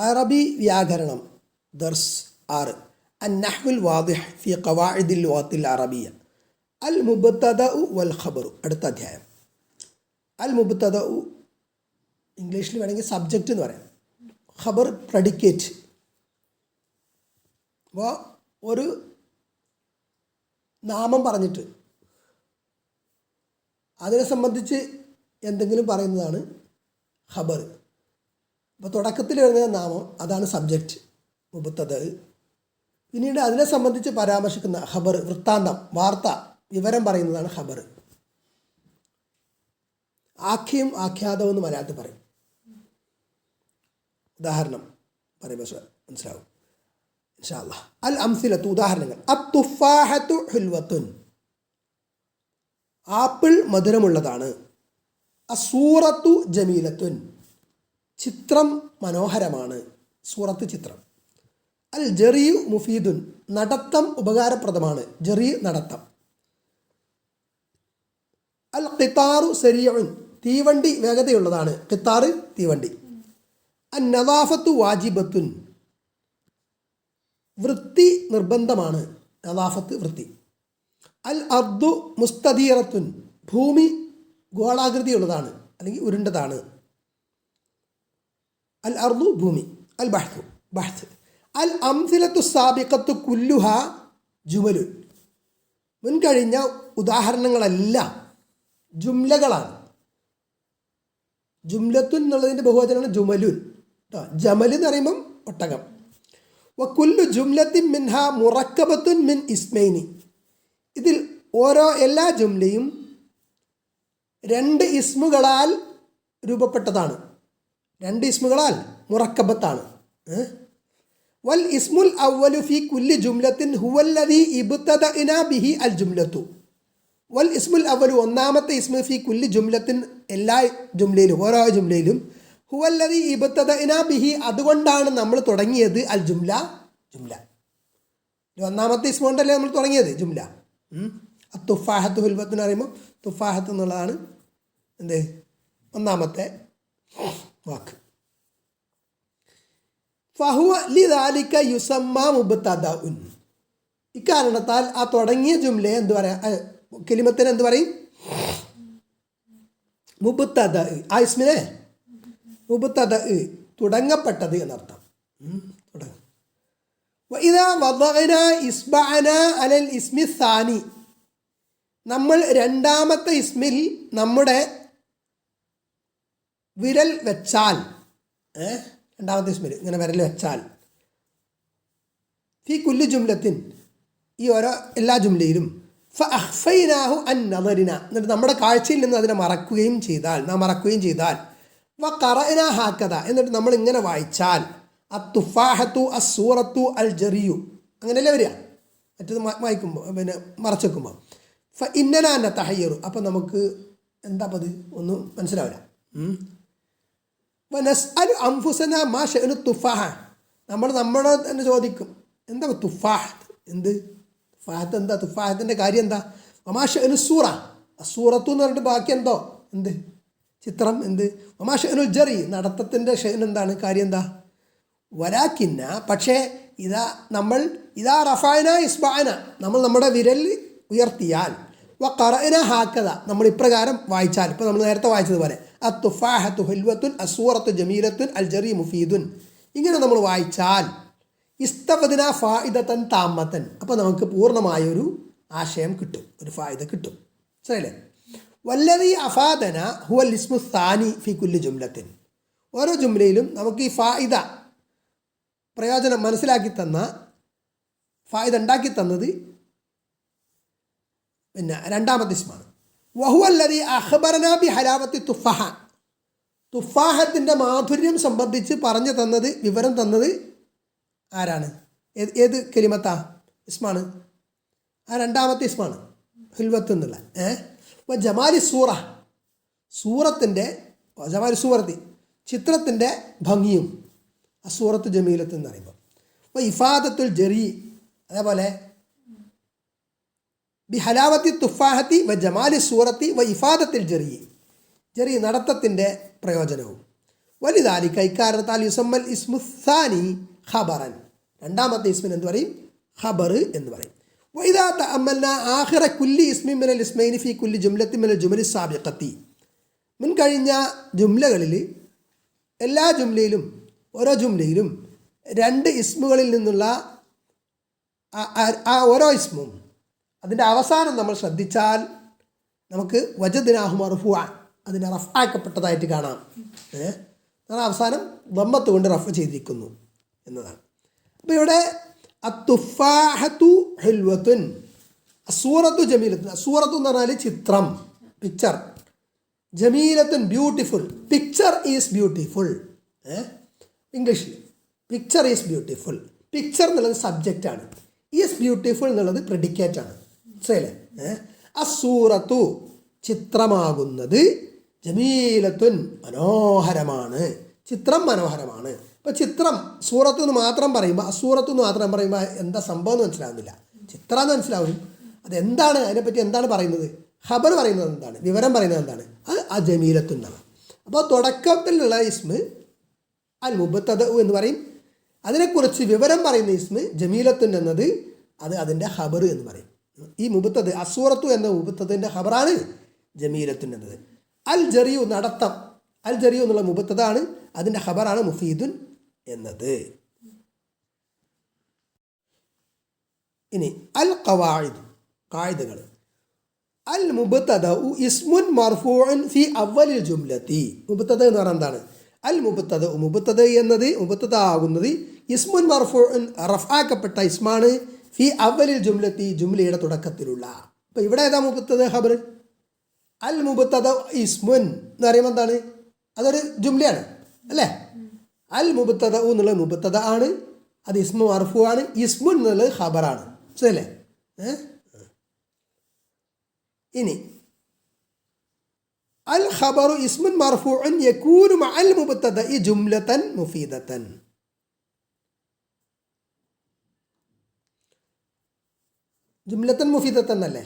അറബി വ്യാകരണം ദർസ് 6 അന്നഹ്വുൽ വാദിഹ് ഫി ഖവാഇദിൽ ലുഗത്തിൽ അറബിയ അൽ മുബ്തദഉ വൽ ഖബറു. അടുത്ത അധ്യായം. അൽ മുബ്തദഉ ഇംഗ്ലീഷിൽ വേണമെങ്കിൽ സബ്ജക്റ്റ് എന്ന് പറയാം, ഖബർ പ്രഡിക്കേറ്റ്. അപ്പോൾ ഒരു നാമം പറഞ്ഞിട്ട് അതിനെ സംബന്ധിച്ച് എന്തെങ്കിലും പറയുന്നതാണ് ഖബർ. അപ്പോൾ തുടക്കത്തിൽ വരുന്ന നാമം അതാണ് സബ്ജക്റ്റ് മുബ്തദ. പിന്നീട് അതിനെ സംബന്ധിച്ച് പരാമർശിക്കുന്ന ഖബർ, വൃത്താന്തം, വാർത്ത, വിവരം പറയുന്നതാണ് ഖബർ. ആഖ്യം, ആഖ്യാതം എന്ന് മലയാളത്തിൽ പറയും. ഉദാഹരണം പറയുമ്പോൾ മനസ്സിലാവും ഇൻഷാ അല്ലാഹ്. അൽ അംസിലത്തു, ഉദാഹരണങ്ങൾ. അത്തുഫാഹത്തു ഹുൽവത്തുൻ, ആപ്പിൾ മധുരമുള്ളതാണ്. അസൂറത്തു ജമീലത്തുൻ, ചിത്രം മനോഹരമാണ്. സൂറത്ത് ചിത്രം. അൽ ജറിയു മുഫീദുൻ, നടത്തം ഉപകാരപ്രദമാണ്. ജറി നടത്തം. അൽ ഖിത്താറു സരിയുൻ, തീവണ്ടി വേഗതയുള്ളതാണ്. ഖിത്താർ തീവണ്ടി. അൻ നദാഫത്തു വാജിബത്തുൻ, വൃത്തി നിർബന്ധമാണ്. നദാഫത്ത് വൃത്തി. അൽ അർദു മുസ്തദീറത്തുൻ, ഭൂമി ഗോളാകൃതിയുള്ളതാണ് അല്ലെങ്കിൽ ഉരുണ്ടതാണ്. അൽ അർദു ഭൂമി. അൽ ബഹ്തു ബഹ്ത്ത്. അൽ അംസിലത്തു സാബിഖത്തു കുല്ലുഹ ജുമലുൻ, മുൻകഴിഞ്ഞ ഉദാഹരണങ്ങളെല്ലാം ജുംലകളാണ്. ജുംലത്തുൻ എന്നുള്ളതിൻ്റെ ബഹുവചനമാണ് ജുമലുൻ. ജമൽ എന്ന് പറയുമ്പം ഒട്ടകം. വകുല്ലു ജുംലത്തിൻ മിൻഹ മുറക്കബത്തുൻ മിൻ ഇസ്മൈനി, ഇതിൽ എല്ലാ ജുംലയും 2 ഇസ്മുകളാൽ രൂപപ്പെട്ടതാണ്. 2 ഇസ്മുകളാൽ മുറക്കബത്താണ്. വൽ ഇസ്മുൽ അവ്വലു ഫി കുല്ലി ജുംലത്തിൻ ഹുവല്ലദീ ഇബ്തദഅനാ ബിഹി അൽ ജുംലത്തു. വൽ ഇസ്മുൽ അവ്വലു, ഒന്നാമത്തെ ഇസ്മു, ഫി കുല്ലി ജുംലത്തിൻ, എല്ലാ ജുംലയിലും, ഓരോ ജുംലയിലും, ഹുവല്ലദീ ഇബ്തദഅനാ ബിഹി, അതുകൊണ്ടാണ് നമ്മൾ തുടങ്ങിയത്. അൽ ജുംല, ജുംല. ഒന്നാമത്തെ ഇസ്മു കൊണ്ടല്ലേ നമ്മൾ തുടങ്ങിയത് ജുംല. തുഫാഹത്ത് ഹുൽവത്ത് എന്ന് പറയുമ്പോൾ തുഫാഹത്ത് എന്നുള്ളതാണ് എന്ത് ഒന്നാമത്തെ വാക്ക്. ഫഹുവ ലിദാലിക യുസമ്മ മുബ്തദഉൻ, ഇക്കാരണത്താൽ ആ തുടങ്ങിയ ജുംലയെ എന്ത് പറയാം, കലിമത്തിന് എന്ത് പറയും? മുബ്തദ. ആ ഇസ്മിനെ മുബ്തദ, തുടങ്ങപ്പെട്ടത് എന്നർത്ഥം. വഇദാ വദഅനാ ഇസ്ബഅനാ അലൽ ഇസ്മി സാനി, നമ്മൾ രണ്ടാമത്തെ ഇസ്മിൽ നമ്മുടെ വിരൽ വെച്ചാൽ, രണ്ടാമത്തെ ഇസ്മിൽ ഇങ്ങനെ വിരൽ വെച്ചാൽ, ഫി കുല്ലി ജുംലത്തിൻ, ഈ ഓരോ എല്ലാ ജുംലയിലും, ഫഅഖ്ഫൈനാഹു അൻ നദറിന, എന്നിട്ട് നമ്മുടെ കാഴ്ചയിൽ നിന്ന് അതിനെ മറക്കുകയും ചെയ്താൽ, വഖറഅനാ ഹാക്കദ, എന്നിട്ട് നമ്മൾ ഇങ്ങനെ വായിച്ചാൽ, അത്തുഫാഹത്തു അസ്സൂറത്തു അൽ ജറിയു, അങ്ങനെയല്ലേ വരിക, മറ്റത് വായിക്കുമ്പോൾ പിന്നെ മറച്ചു വെക്കുമ്പോൾ. ഇന്നനാ നതഹയ്യറു, അപ്പം നമുക്ക് എന്താ അത് ഒന്നും മനസ്സിലാവില്ല. നസ്അലു അൻഫുസനാ മാ ശഅനു തുഫാഹ, നമ്മൾ നമ്മളോട് തന്നെ ചോദിക്കും, എന്താ തുഫാഹത്ത്, എന്ത് തുഫാഹത്ത്, എന്താ തുഫാഹത്തിൻ്റെ കാര്യം എന്താ? മാ ശഅനു സൂറ, അസൂറത്തു എന്ന് പറഞ്ഞിട്ട് ബാക്കി എന്തോ, എന്ത് ചിത്രം, എന്ത്? മാ ശഅനുൽ ജറി, നടത്തത്തിൻ്റെ ഷഅൻ എന്താണ്, കാര്യം എന്താ? വലാക്കിന്ന, പക്ഷേ ഇതാ റഫഅന ഇസ്ബഅന, നമ്മൾ നമ്മുടെ വിരൽ ഉയർത്തിയാൽ, വഖറഅന ഹാക്കദ, നമ്മൾ ഇപ്രകാരം വായിച്ചാൽ, ഇപ്പോൾ നമ്മൾ നേരത്തെ വായിച്ചതുപോലെ, അത്തുഫാഹത്തു ഹുൽവത്തുൻ അസ്സൂറത്തു ജമീലത്തുൻ അൽ ജറി മുഫീദുൻ, ഇങ്ങനെ നമ്മൾ വായിച്ചാൽ, ഇസ്തഫദ്ന ഫായിദത്തൻ താമത്തൻ, അപ്പോൾ നമുക്ക് പൂർണ്ണമായൊരു ആശയം കിട്ടും, ഒരു ഫായിദ കിട്ടും. ശരിയല്ലേ? വല്ലദീ അഫാദന ഹുവൽ ഇസ്മു സാനി ഫി കുല്ലി ജുംലത്തിൻ, ഓരോ ജുംലയിലും നമുക്ക് ഈ ഫായിദ, പ്രയോജനം മനസ്സിലാക്കി തന്ന, ഫായിദ ഉണ്ടാക്കി തന്നത് പിന്നെ രണ്ടാമത്തെ ഇസ്മാണ്. വഹുവല്ലദീ അഖ്ബറനാ ബി ഹലാവത്തി തുഫാഹ, തുഫാഹത്തിൻ്റെ മാധുര്യം സംബന്ധിച്ച് പറഞ്ഞു തന്നത്, വിവരം തന്നത് ആരാണ്? ഏത് കലിമത്താ? ഇസ്മാണ്. ആ രണ്ടാമത്തെ ഇസ്മാണ് ഹുൽവത്ത് എന്നുള്ള. ജമാലി സൂറ, സൂറത്തിൻ്റെ, ജമാലി സൂറത്തി, ചിത്രത്തിൻ്റെ ഭംഗിയും, അസൂറത്ത് ജമീലത്ത് എന്ന് പറയുമ്പോൾ. ഇഫാദത്തുൽ ജറി, അതേപോലെ ബി ഹലാവത്തി തുഫാഹത്തി വ ജമാലി സൂറത്തി വ ഇഫാദത്തിൽ ജറി, നടത്തത്തിൻ്റെ പ്രയോജനവും. വലിദാലിക ഇക്കാരണത്താൽ യുസമ്മൽ ഇസ്മുസാനി ഖബറൻ, രണ്ടാമത്തെ ഇസ്മിന് എന്ത് പറയും? ഖബർ എന്ന് പറയും. വൈദാ തഅമ്മൽന ആഖിറ കുല്ലി ഇസ്മിൻ മിനൽ ഇസ്മൈനി ഫീ കുല്ലി ജുംലത്തിൻ മിനൽ ജുമലി സാബിഖത്തി, മുൻകഴിഞ്ഞ ജുംലകളിൽ എല്ലാ ജുംലയിലും ഓരോ ജുംലയിലും രണ്ട് ഇസ്മുകളിൽ നിന്നുള്ള ആ ഓരോ ഇസ്മും അതിൻ്റെ അവസാനം നമ്മൾ ശ്രദ്ധിച്ചാൽ നമുക്ക് വജദ്നാഹു മർഫൂഅൻ, അതിനെ റഫ്ആക്കപ്പെട്ടതായിട്ട് കാണാം. അവസാനം ദമ്മത്ത് കൊണ്ട് റഫ് ചെയ്തിരിക്കുന്നു എന്നതാണ്. അപ്പോൾ ഇവിടെ അത്തുഫാഹത്തു ഹുൽവത്തുൻ, അസൂറത്തു ജമീലത്തുൻ. അസൂറത്തു എന്ന് പറഞ്ഞാൽ ചിത്രം, പിക്ചർ. ജമീലത്തുൻ ബ്യൂട്ടിഫുൾ, പിക്ചർ ഈസ് ബ്യൂട്ടിഫുൾ. ഇംഗ്ലീഷിൽ പിക്ചർ ഈസ് ബ്യൂട്ടിഫുൾ. പിക്ചർ എന്നുള്ളത് സബ്ജക്റ്റാണ്, ഈസ് ബ്യൂട്ടിഫുൾ എന്നുള്ളത് പ്രെഡിക്കേറ്റാണ്. മനസ്സിലായില്ലേ? അസൂറത്തു ചിത്രമാകുന്നത്, ജമീലത്തുൻ മനോഹരമാണ്, ചിത്രം മനോഹരമാണ്. ഇപ്പോൾ ചിത്രം സൂറത്ത് എന്ന് മാത്രം പറയുമ്പോൾ, അസൂറത്ത് എന്ന് മാത്രം പറയുമ്പോൾ എന്താ സംഭവം എന്ന് മനസ്സിലാവുന്നില്ല. ചിത്രം എന്ന് മനസ്സിലാവും, അതെന്താണ്, അതിനെപ്പറ്റി എന്താണ് പറയുന്നത്, ഖബർ പറയുന്നത് എന്താണ്, വിവരം പറയുന്നത് എന്താണ്, അത് ആ ജമീലത്തുൻ എന്നാണ്. അപ്പോൾ തുടക്കത്തിലുള്ള ഇസ്മ് അൽ മുബ്തദ എന്ന് പറയും. അതിനെക്കുറിച്ച് വിവരം പറയുന്ന ഇസ്മ് ജമീലത്തുൻ എന്നത് അത് അതിൻ്റെ ഖബർ എന്ന് പറയും. ഈ മുബ്തദ അസൂറത്തു എന്ന മുബ്തദിൻ്റെ ഖബറാണ് ജമീലത്തുൻ എന്നത്. അൽ ജറിയു നടത്തം, അൽ ജറിയു എന്നുള്ള മുബ്തദാണ്, അതിൻ്റെ ഖബറാണ് മുഫീദുൻ എന്നത്. ഇനി അൽ ഖവാഇദ്, ഖായിദകൾ. അൽ മുബ്തദഉ ഇസ്മുൻ മർഫൂഉൻ ഫി അവ്വലിൽ ജുംലത്തി. മുബ്തദ എന്ന് പറഞ്ഞാൽ എന്താണ്? അൽ മുബ്തദ, മുബ്തദ എന്നത്, മുബ്തദ ആകുന്നത് ഇസ്മുൻ മർഫൂഉൻ റഫ്ആക്കപ്പെട്ട ഇസ്മാണ്, ഫി അവ്വലിൽ ജുംലത്തി ജുംലയുടെ തുടക്കത്തിലുള്ള. അപ്പോൾ ഇവിടെ ഏതാ മുബ്തദ ഖബർ? അൽ മുബ്തദ ഇസ്മുൻ എന്ന് പറയുമ്പോൾ എന്താണ്? അതൊരു ജുംലയാണ് അല്ലേ? അൽ മുബ്തദ എന്നുള്ള മുബ്തദ ആണ്, അത് ഇസ്മു മർഫൂ ആണ്. ഇസ്മുൻ എന്നുള്ളത് ഖബറാണ്. ശരിയല്ലേ? ഇനി അൽ ഖബറു ഇസ്മുൻ മർഫൂഉൻ യകൂനു മഅൽ മുബ്തദഇ ജുംലതൻ മുഫീദതൻ. ജുംലതൻ മുഫീദതൻ അല്ലേ?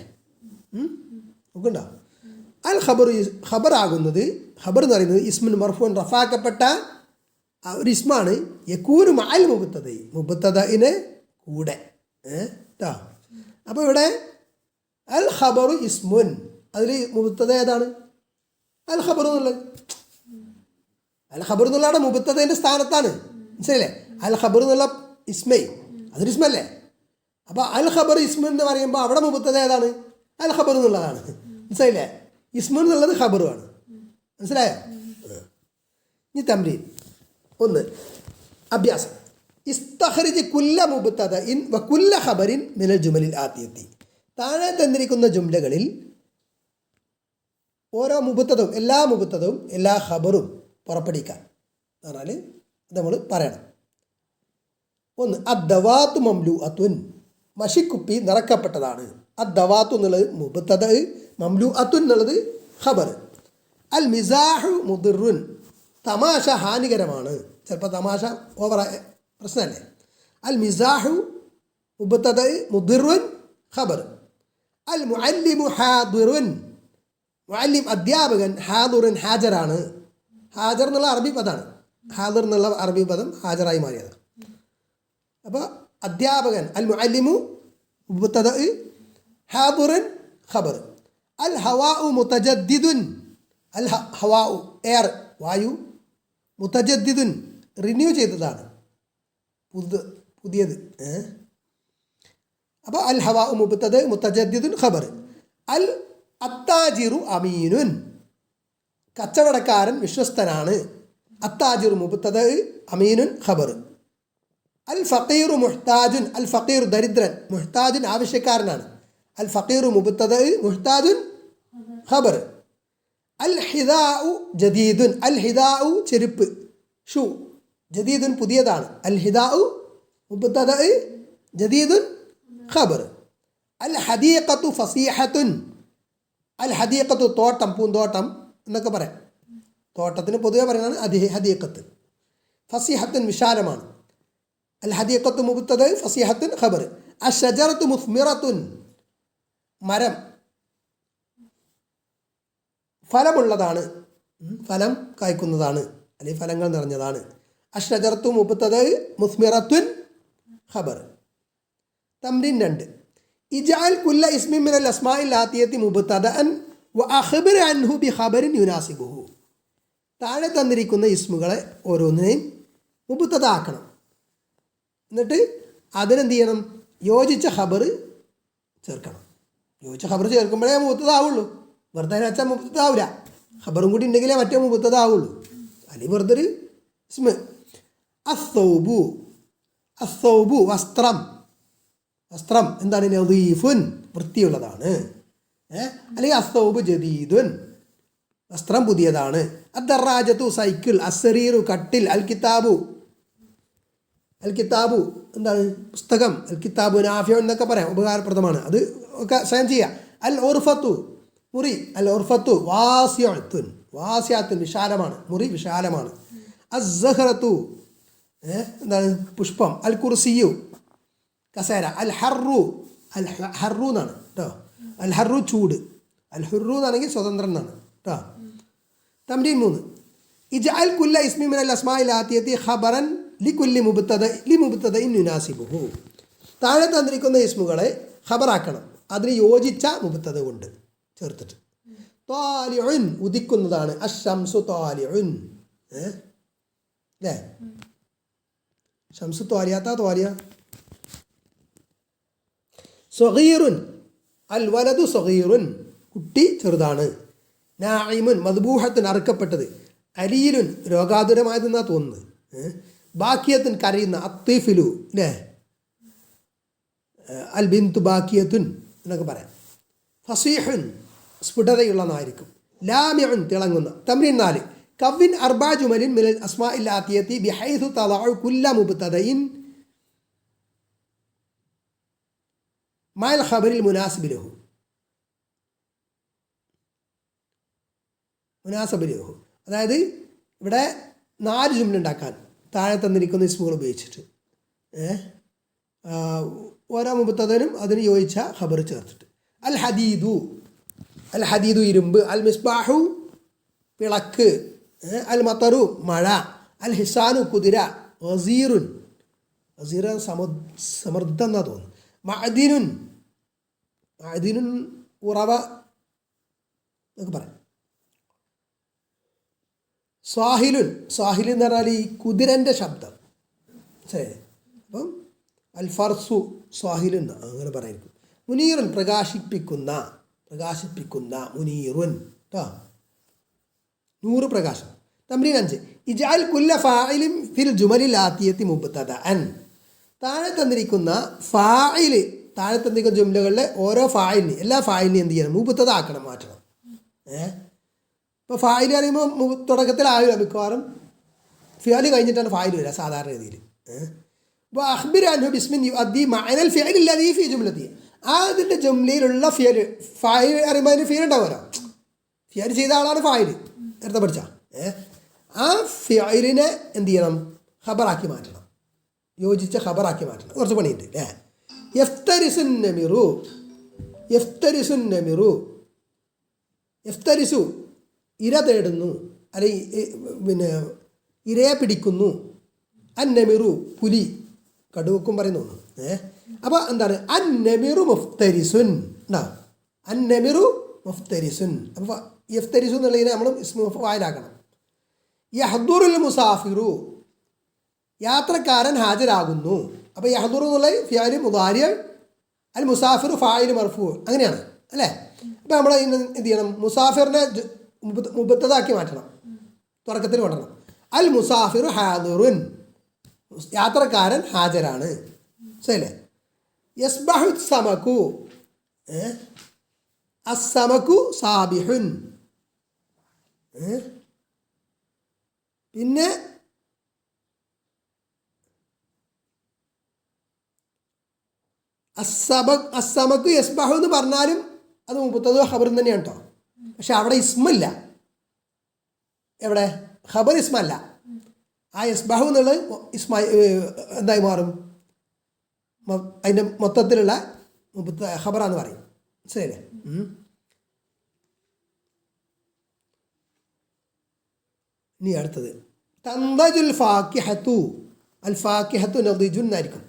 നോക്കണ്ട. അൽ ഖബറു ഖബറാകുന്നത്, ഖബർ എന്ന് പറയുന്നത് ഇസ്മുൻ മർഫൂൻ റഫാക്കപ്പെട്ട ഒരു ഇസ്മാണ്. യകൂനു മഅൽ മുബ്തദഇ, മുബ്തദഇനെ കൂടെ. അപ്പോൾ ഇവിടെ അൽ ഖബറു ഇസ്മുൻ, അതിൽ മുബ്തദ ഏതാണ്? അൽ ഖബർ എന്നുള്ളത്. അൽ ഖബർ എന്നുള്ളതാണ് മുബ്തദയുടെ സ്ഥാനത്താണ്. മനസ്സിലല്ലേ? അൽ ഖബർ എന്നുള്ള ഇസ്മേ, അതൊരു ഇസ്മല്ലേ? അപ്പോൾ അൽ ഖബർ ഇസ്മു എന്ന് പറയുമ്പോൾ അവിടെ മുബ്തദ ഏതാണ്? അൽ ഖബർ എന്നുള്ളതാണ്. മനസ്സിലായില്ലേ? ഇസ്മു എന്നുള്ളത് ഖബറുമാണ്. മനസ്സിലായോ? ഇനി തംരീൻ 1, അഭ്യാസം. ഇസ്തഖ്രിജ് കുല്ല മുബ്തദഇൻ വ കുല്ല ഖബറിൻ മിനൽ ജുമലിൽ ആതിയത്തി. താഴെ തന്നിരിക്കുന്ന ജുംലകളിൽ ഓരോ മുബ്തദവും, എല്ലാ മുബ്തദവും എല്ലാ ഖബറും പുറപ്പെടുവിക്കാൻ എന്ന് പറഞ്ഞാൽ അത് നമ്മൾ പറയണം. 1, അദ്ദവാത്തു മംലൂഅത്തുൻ, മഷിക്കുപ്പി നിറക്കപ്പെട്ടതാണ്. അദ്ദവാത്തു എന്നുള്ളത് മുബ്തദ, മംലൂഅത്തുൻ എന്നുള്ളത് ഖബർ. അൽ മിസാഹു മുദിറുൻ, തമാശ ഹാനികരമാണ്. ചിലപ്പോൾ തമാശ ഓവർ പ്രശ്നമല്ലേ? അൽ മിസാഹു മുബ്തദ, മുദിറുൻ ഖബർ. അൽ മുഅല്ലിമു ഹാദിറുൻ, മുഅല്ലിം അധ്യാപകൻ, ഹാദിറുൻ ഹാജറാണ്. ഹാജർ എന്നുള്ള അറബി പദമാണ്, ഹാദിർ എന്നുള്ള അറബി പദം ഹാജറായി മാറിയതാണ്. അപ്പോൾ അധ്യാപകൻ അൽ മുഅല്ലിമു മുബ്തദ, ഹാദിറുൻ ഖബർ. അൽ ഹവാഉ മുതജദ്ദിദുൻ, അൽ ഹവാഉ എയർ, വായു, മുതജദ്ദിദുൻ റിന്യൂ ചെയ്തതാണ്, പുതിയത്. അപ്പോൾ അൽ ഹവാഉ മുബ്തദ, മുതജദ്ദിദുൻ ഖബർ. അൽ അത്താജിറു അമീനുൻ, കച്ചവടക്കാരൻ വിശ്വസ്തനാണ്. അത്താജിറു മുബ്തദ, അമീനുൻ ഖബർ. അൽ ഫഖീറു മുഹ്താജുൻ, അൽ ഫഖീർ ദരിദ്രൻ, മുഹ്താജുൻ ആവശ്യക്കാരനാണ്. അൽ ഫഖീറു മുബ്തദ, മുഹ്താജുൻ ഖബർ. അൽ ഹിദാഉ ജദീദുൻ, അൽ ഹിദാഉ ചെരുപ്പ്, ഷൂ, ജദീദുൻ പുതിയതാണ്. അൽ ഹിദാഉ മുബ്തദ, ജദീദുൻ ഖബർ. അൽ ഹദീഖത്തു ഫസീഹത്തുൻ, അൽ ഹദീഖത്തു തോട്ടം, പൂന്തോട്ടം എന്നൊക്കെ പറയാം. തോട്ടത്തിന് പൊതുവെ പറയുന്നതാണ് ഹദീഖത്ത്. ഫസീഹത്തുൻ വിശാലമാണ്. അൽ ഹദീഖത്തു മുബ്തദ, ഫസീഹത്തുൻ ഖബർ. അഷ്ജറത്തു മുസ്മിറത്തുൻ, മരം ഫലമുള്ളതാണ്, ഫലം കായ്ക്കുന്നതാണ്. അല്ലെങ്കിൽ ഫലങ്ങൾ നിറഞ്ഞതാണ്. അഷ്റജറത്തു മുബ്തദ മുസ്മിറത്തുൻ ഖബർ. തംരീൻ 2 ഇജഅൽ കുല്ല ഇസ്മിൻ മിനൽ അസ്മാഇൽ ആതിയത്തി മുബ്തദഅൻ വഅഖ്ബിർ അൻഹു ബിഖബറിൻ യുനാസിബുഹു. താഴെ തന്നിരിക്കുന്ന ഇസ്മുകളെ ഓരോന്നിനെയും മുബ്തദ ആക്കണം. എന്നിട്ട് അതിനെന്ത് ചെയ്യണം? യോജിച്ച ഖബർ ചേർക്കണം. യോജിച്ച ഖബർ ചേർക്കുമ്പോഴേ മുബ്തദ ആവുള്ളൂ. വെറുതെ വെച്ചാൽ മുബ്തദ ആവില്ല. ഖബറും കൂടി ഉണ്ടെങ്കിലേ മറ്റേ മുബ്തദ ആവുള്ളൂ. അല്ലെങ്കിൽ വെറുതെ ഒരു ഇസ്മ. അസ്സൗബു, അസ്സൗബു വസ്ത്രം. വസ്ത്രം എന്താണ്? നദീഫുൻ വൃത്തിയുള്ളതാണ്. അല്ലെങ്കിൽ അസ്സൗബു ജദീദുൻ വസ്ത്രം പുതിയതാണ്. അദ്ദറാജത്തു സൈക്കിൾ. അസ്സരീറു കട്ടിൽ. അൽ കിതാബു, അൽ കിതാബു എന്താണ്? പുസ്തകം. അൽ കിതാബു നാഫിഉ എന്നൊക്കെ പറയാം, ഉപകാരപ്രദമാണ്. അത് ഒക്കെ സ്വയം ചെയ്യുക. അൽ ഉർഫത്തു മുറി. അൽ ഉർഫത്തു വാസിഅത്തുൻ, വാസിഅത്തുൻ വിശാലമാണ്, മുറി വിശാലമാണ്. അസ്സഹറത്തു എന്താണ്? പുഷ്പം. അൽ കുർസിയു കസേര. അൽ ഹറു, അൽ ഹറു എന്നാണ് കേട്ടോ. അൽ ഹറു ചൂട്. അൽ ഹുറു എന്നാണെങ്കിൽ സ്വതന്ത്രം എന്നാണ് കേട്ടോ. തംരീൻ 3 ഇജഅൽ കുല്ല ഇസ്മി മിനൽ അസ്മാഇൽ ആതിയത്തി ഖബറൻ ലികുല്ലി മുബ്തദഇൻ യുനാസിബുഹു. താഴെ തന്നിരിക്കുന്ന ഇസ്മുകളെ ഖബറാക്കണം, അതിന് യോജിച്ച മുബ്തദ കൊണ്ട് ചേർത്തിട്ട്. ത്വാലിഉൻ ഉദിക്കുന്നതാണ്. അശ്ശംസു ത്വാലിഉൻ. അല്ലേ? ശംസു ത്വാലിയാത്താ ത്വാലിയ. സഗീറുൻ അൽ വലതു സഗീറുൻ കുട്ടി ചെറുതാണ്. നായിമുൻ മദ്ബൂഹത്തുൻ അറുക്കപ്പെട്ടത്. അലീലുൻ രോഗാതുരമായതെന്നാണ് തോന്നുന്നത്. ബാക്കിയത്തുൻ കരയുന്ന. അത്തീഫിലു അല്ലേ? അൽ ബിന്തു ബാക്കിയത്തുൻ എന്നൊക്കെ പറയാം. ഫസീഹുൻ സ്ഫുടതയുള്ളതായിരിക്കും. ലാമിഉൻ തിളങ്ങുന്ന. തംരീൻ 4 കവ്വിൻ അർബഅ ജുമലിൻ മിനൽ അസ്മാഇൽ ആതിയത്തി ബിഹൈസു തളഉ കുല്ല മുബ്തദഇൻ മഅൽ ഖബറിൽ മുനാസിബി ലഹു. മുനാസബ് ലഹു അതായത് ഇവിടെ 4 ജുംല ഉണ്ടാക്കാൻ താഴെ തന്നിരിക്കുന്ന ഇസ്മുകൾ ഉപയോഗിച്ചിട്ട് ഓരോ മുബ്തദനും അതിന് യോജിച്ച ഖബർ ചേർത്തിട്ട്. അൽ ഹദീദു, അൽ ഹദീദു ഇരുമ്പ്. അൽ മിസ്ബാഹു വിളക്ക്. അൽ മത്തറു മഴ. അൽ ഹിസാനു കുതിര. വസീറുൻ വസീർ സമൃദ്ധം എന്നാ തോന്നുന്നു. മഅദിനുൻ, മഅദിനുൻ ഉറവ എന്നൊക്കെ പറയാം. സ്വാഹിലുൻ, സ്വാഹിൽ എന്ന് പറഞ്ഞാൽ ഈ കുതിരൻ്റെ ശബ്ദം. ശരി. അപ്പം അൽ ഫർസു സ്വാഹിലുൻ അങ്ങനെ പറയായിരിക്കും. മുനീറുൻ പ്രകാശിപ്പിക്കുന്ന, പ്രകാശിപ്പിക്കുന്ന. മുനീറുൻ കേട്ടോ. 100 പ്രകാശം. തംരീൻ 5 ഇജഅൽ കുല്ല ഫാഇലിൻ ഫിൽ ജുമലിൽ ആതിയത്തി മുബ്തദഅൻ. താഴെ തന്നിരിക്കുന്ന ഫാഇൽ, താഴെ തന്നിരിക്കുന്ന ജുംലകളിലെ ഓരോ ഫാഇലിന്, എല്ലാ ഫാഇലിനും എന്ത് ചെയ്യണം? മുബ്തദ ആക്കണം, മാറ്റണം. ഇപ്പോൾ ഫായിൽ പറയുമ്പോൾ തുടക്കത്തിൽ ആവില്ല, മിക്കവാറും ഫിയാൽ കഴിഞ്ഞിട്ടാണ് ഫായിൽ വരിക സാധാരണ രീതിയിൽ. അപ്പോൾ അഖ്ബിർ അൻഹു ബിസ്മിൻ യുഅദ്ദി മഅനൽ ഫിഅലി അല്ലദീ ഫീ ജുംലതി. ആ അതിൻ്റെ ജുംലയിലുള്ള ഫിയൽ, ഫായിൽ അറിയുമ്പോൾ അതിന് ഫിയൽ ഉണ്ടാവുമല്ലോ. ഫിയൽ ചെയ്ത ആളാണ് ഫായിൽ, നേരത്തെ പഠിച്ച. ആ ഫിയലിനെ എന്ത് ചെയ്യണം? ഖബറാക്കി മാറ്റണം, യോജിച്ച ഖബറാക്കി മാറ്റണം. കുറച്ച് പണിയുണ്ട് അല്ലേ? യഫ്തരിസുൻ നമിറു, യഫ്തരിസുൻ നമിറു. യഫ്തരിസു ഇര തേടുന്നു, അല്ലെങ്കിൽ പിന്നെ ഇരയെ പിടിക്കുന്നു. അന്നമിറു പുലി, കടുവക്കും പറയുന്നു. അപ്പോൾ എന്താണ്? അന്നമിറു മുഫ്തരിസുൻ ഉണ്ടാവും. അന്നമിറു മുഫ്തരിസുൻ. അപ്പോൾ യഫ്തരിസു എന്നുള്ളതിനെ നമ്മൾ ഇസ്മു ഫായിലാക്കണം. യഹ്ദുറുൽ മുസാഫിറു യാത്രക്കാരൻ ഹാജരാകുന്നു. അപ്പോൾ യഹ്ദുറു എന്നുള്ള ഫിയാല് മുദാരി, അൽ മുസാഫിറു ഫായില് മർഫൂ, അങ്ങനെയാണ് അല്ലേ? അപ്പോൾ നമ്മൾ എന്ത് ചെയ്യണം? മുസാഫിറിനെ മുബത്തതാക്കി മാറ്റണം, തുടക്കത്തിൽ കൊണ്ടണം. അൽ മുസാഫിറു ഹാദിറുൻ യാത്രക്കാരൻ ഹാജരാണ്. ശരിയല്ലേ? യസ്ബഹു സമകു, അസ്സമകു സാബിഹുൻ. പിന്നെ അസ്സമകു യസ്ബഹു എന്ന് പറഞ്ഞാലും അത് മുബത്തദ ഖബറും തന്നെയാണ് കേട്ടോ. പക്ഷെ അവിടെ ഇസ്മില്ല. എവിടെ? ഖബർ ഇസ്മല്ല. ആ യസ്ബഹു എന്നുള്ളത് എന്തായി മാറും? അതിൻ്റെ മൊത്തത്തിലുള്ള ഖബറാന്ന് പറയും. ശരിയല്ലേ? ഇനി അടുത്തത് തന്നജുൽ ഫാക്കിഹത്തു, അൽ ഫാക്കിഹത്തു നദിജുൻ എന്നായിരിക്കും.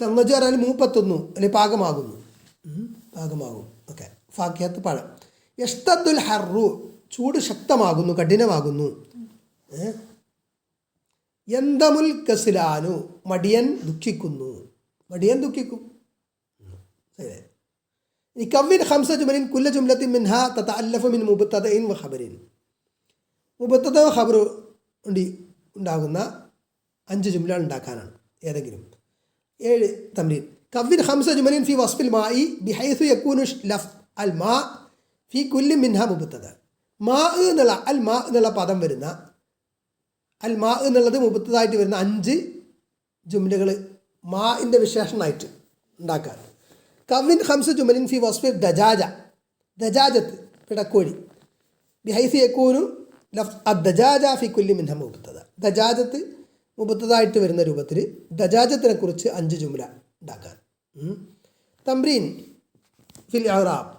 തന്നജു പറഞ്ഞാൽ 31 അല്ലെങ്കിൽ പാകമാകുന്നു, പാകമാകും. ഓക്കെ, ഫാക്കിഹത്ത് പഴം. യസ്തദ്ദുൽ ഹർറു, ചൂട് ശക്തമാകുന്നു, കഠിനമാകുന്നു. യന്തമുൽ കസ്ലാനു, മടിയൻ ദുഃഖിക്കുന്നു, മടിയൻ ദുഃഖിക്കും. ശരി. ഇനി കവ്വിൻ ഖംസ ജുമലിൻ കുല്ല ജുംലത്തിൻ മിൻഹാ തതഅല്ലഫു മിൻ മുബ്തദഇൻ വ ഖബറിൻ. മുബ്തദ ഖബർ ഉണ്ടാകുന്ന 5 ജുംല ഉണ്ടാക്കാനാണ് ഏതെങ്കിലും. 7 തംരീൻ. കവ്വിൻ ഖംസ ജുമലിൻ ഫി വസ്ഫിൽ മായി ബിഹൈസു യകൂനു ലഫ് അൽ മാ ഫി കുല്ലി മിൻഹാ മുബ്തദ. മാ എന്നുള്ള അൽ മാ എന്നുള്ള പദം വരുന്ന, അൽ മാ എന്നുള്ളത് മുബ്തദായിട്ട് വരുന്ന 5 ജുംലകൾ മാഇൻ്റെ വിശേഷണമായിട്ട് ഉണ്ടാക്കാൻ. കവ്വിൻ ഖംസ ജുമലിൻ ഫി വസ്ഫിൽ ദജാജ, ദജാജത്ത് പിടക്കോഴി, ബിഹൈസു യകൂനു ലഫ് അദ്ദജാജ ഫി കുല്ലി മിൻഹാ മുബ്തദ. ദജാജത്ത് മുബ്തദായിട്ട് വരുന്ന രൂപത്തിൽ ദജാജത്തിനെ കുറിച്ച് 5 ജുംല ഉണ്ടാക്കാൻ. തംരീൻ ഫിൽ ഇഅ്റാബ്,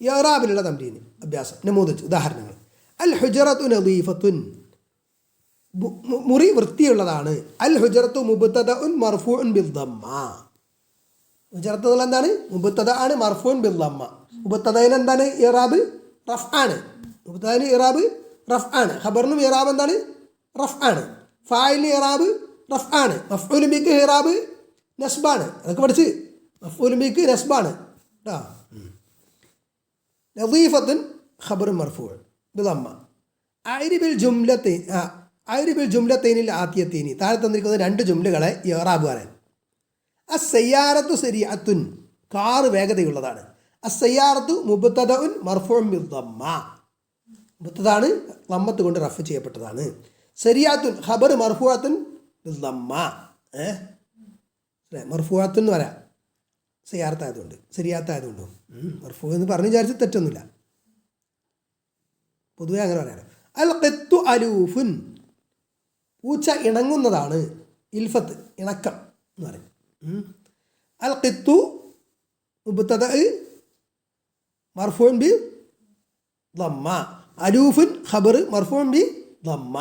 ഇഅ്റാബിലുള്ള തംരീൻ അഭ്യാസം. നമൂദജ്, ഉദാഹരണങ്ങൾ. അൽ ഹുജറത്തു നദീഫത്തുൻ, മുറി വൃത്തിയുള്ളതാണ്. അൽ ഹുജറത്തു മുബ്തദഉൻ മർഫൂഉൻ ബിൽ ദമ്മ. ഹുജറത്ത് എന്നുള്ള എന്താണ്? മുബ്തദ ആണ്, മർഫൂഉൻ ബിൽ ദമ്മ. മുബ്തദയിന് എന്താണ് ഇറാബ്? റഫ് ആണ്. മുബ്തദയിന് ഇറാബ് റഫ് ആണ്. ഖബറിനും ഇറാബ് എന്താണ്? റഫ് ആണ്. ഫായിലിന് ഇറാബ് റഫ് ആണ്. മഫ്ഊലുൻ ബിഹി ഇറാബ് നസ്ബാണ്. അതൊക്കെ പഠിച്ച്. മഫ്ഊലുൻ ബിഹി നസ്ബാണ് കേട്ടോ. നദീഫത്തുൻ ഖബറുൻ മർഫൂഉൻ ബിൽ ദമ്മ. അഅ്രിബിൽ ജുംലത്തൈനിൽ ആത്തിയത്തൈനി, താഴെ തന്നിരിക്കുന്ന 2 ജുംലകളെ ഇറാബ് പറയാൻ. അസ്സയ്യാറത്തു സരിഅത്തുൻ, കാറ് വേഗതയുള്ളതാണ്. അസ്സയ്യാറത്തു മുബ്തദഉൻ മർഫൂഉൻ ബിൽ ദമ്മ, മുബ്തദാണ്, ദമ്മത്ത് കൊണ്ട് റഫ് ചെയ്യപ്പെട്ടതാണ്. സരിഅത്തുൻ ഖബർ മർഫൂഅത്തുൻ ബിൽ ദമ്മ. മർഫൂഅത്തുൻ എന്ന് പറയാം, സയ്യാറത്തായതുകൊണ്ട്, സരിയാത്തായതുകൊണ്ടും. മർഫൂ എന്ന് പറഞ്ഞ് വിചാരിച്ച് തെറ്റൊന്നുമില്ല, പൊതുവെ അങ്ങനെ പറയാം. അൽ ഖിത്തു അലൂഫുൻ, പൂച്ച ഇണങ്ങുന്നതാണ്. ഇൽഫത്ത് ഇണക്കം എന്ന് പറയും. അൽ ഖിത്തു മുബ്തദ മർഫൂഉൻ ബി ദമ്മ, അലൂഫുൻ ഖബർ മർഫൂഉൻ ബി ദമ്മ.